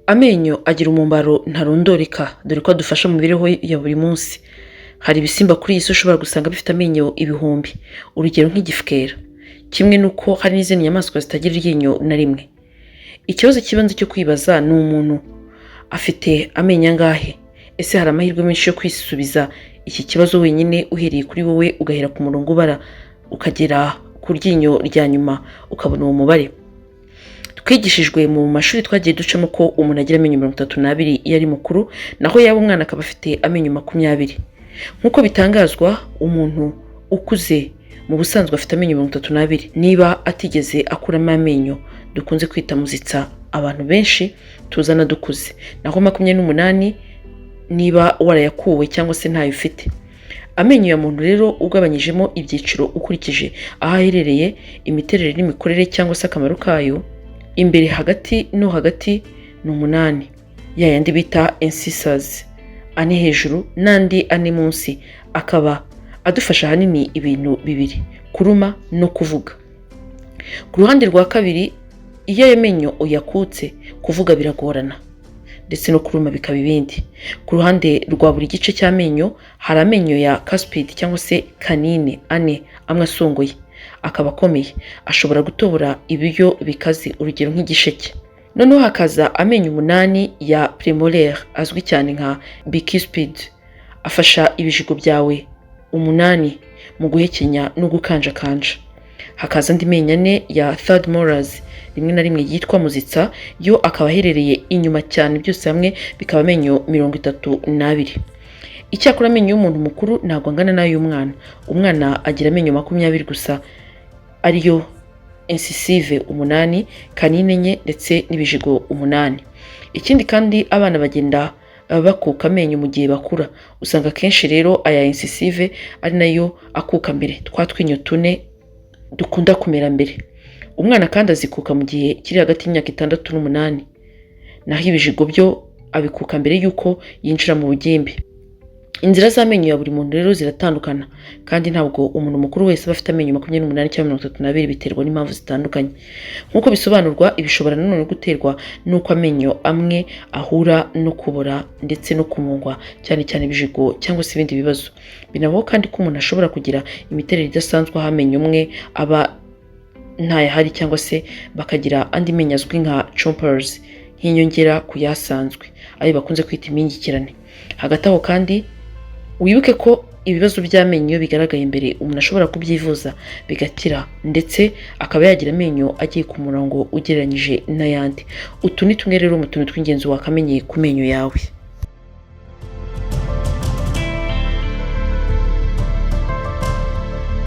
Amenyo agira umumaro ntarondoreka dore ko adufasha mu mibereho ya buri munsi. Hari ibisimba kuri iyi si ushobora gusanga bifite amenyo ibihumbi, urugero nk'igifukera. Kimwe nuko hari n'izindi nyamaswa zitagira iryinyo na rimwe. Ikibazo kibanza cyo kwibaza ni umuntu afite amenyo angahe? Ese hari amahirwe menshi yo kwisubiza iki kibazo wenyine uhereye kuri wowe ugahera ku murongo ubara ukagera ku ryinyo rya nyuma ukabona uwo mubare? Twigishijwe mu mashuri twagiye ducamo ko umuntu agira amenyo 32 iyo ari mukuru, naho yaba umwana akaba afite amenyo 20. Nkuko bitangazwa, umuntu ukuze mu busanzwe afite amenyo 32 niba atigeze akuramo amenyo dukunze kwita muzitsa abantu benshi tuzana dukuze, naho 28 niba warayakuwe cyangwa se ntayo ufite. Amenyo ya muntu rero ugabanyijemo ibyiciro ukurikije aho aherereye, imiterere n'imikorere cyangwa se akamaro kayo, imbere hagati no hagati ni 8, ya yandi bita incisors, ane hejuru n'andi ane munsi, akaba adufasha hanini ibintu bibiri: kuruma no kuvuga. Ku ruhande rwa kabiri, iyo ayo menyo uyakutse, kuvuga biragorana ndetse no kuruma bikaba ibindi. Ku ruhande rwa buri gice cy'amenyo hari amenyo ya cuspid cyangwa se canine ane, amwe asongoye akaba akomeye, ashobora gutobora ibiryo bikaze, urugero nk'igisheke. Noneho hakaza amenyo 8 ya premolaire azwi cyane nka bicuspid, afasha ibijigo byawe 8 mu guhekenya no gukanjakanja. Hakaza andi menyo 4 ya third molars, rimwe na rimwe yitwa muzitsa, yo akaba aherereye inyuma cyane, byose hamwe bikaba amenyo 32. Icyakora amenyo y'umuntu mukuru ntabwo angana n'ay'umwana. Umwana agira amenyo 20 gusa, ariyo incisive 8, canine 4 ndetse n'ibijigo 8. Ikindi kandi abana bagenda bakuka amenyo mu gihe bakura, usanga kenshi rero aya incisive ari nayo akuka mbere, twatwinyo 4 dukunda kumera mbere. Umwana kandi azikuka mu gihe kiri hagati y'imyaka 6 n'8, naho ibijigo byo abikuka mbere yuko yinjira mu bugimbi. Inzira z'amenyo ya buri muntu rero ziratandukana, kandi ntabwo umuntu mukuru wese afite amenyo 28 cyangwa 32, biterwa n'impamvu zitandukanye. Nkuko bisobanurwa, ibishobora nanone guterwa nuko amenyo amwe ahura no kubora ndetse no kumungwa, cyane cyane ibijigo cyangwa se ibindi bibazo. Binabaho kandi ko umuntu ashobora kugira imiterere idasanzwe aho amenyo umwe aba ntayahari cyangwa se bakagira andi menyo azwi nka chompers nk'inyongera ku yasanzwe, ayo bakunze kwita impingikirane. Hagati aho kandi wibuke ko ibibazo by'amenyo bigaragaye mbere umuntu ashobora kubyivuza bigakira, ndetse akaba yagira amenyo agiye ku murongo ugereranyije n'ayandi. Utu ni tumwe rero mu tuntu tw'ingenzi wakamenyeye ku menyo yawe.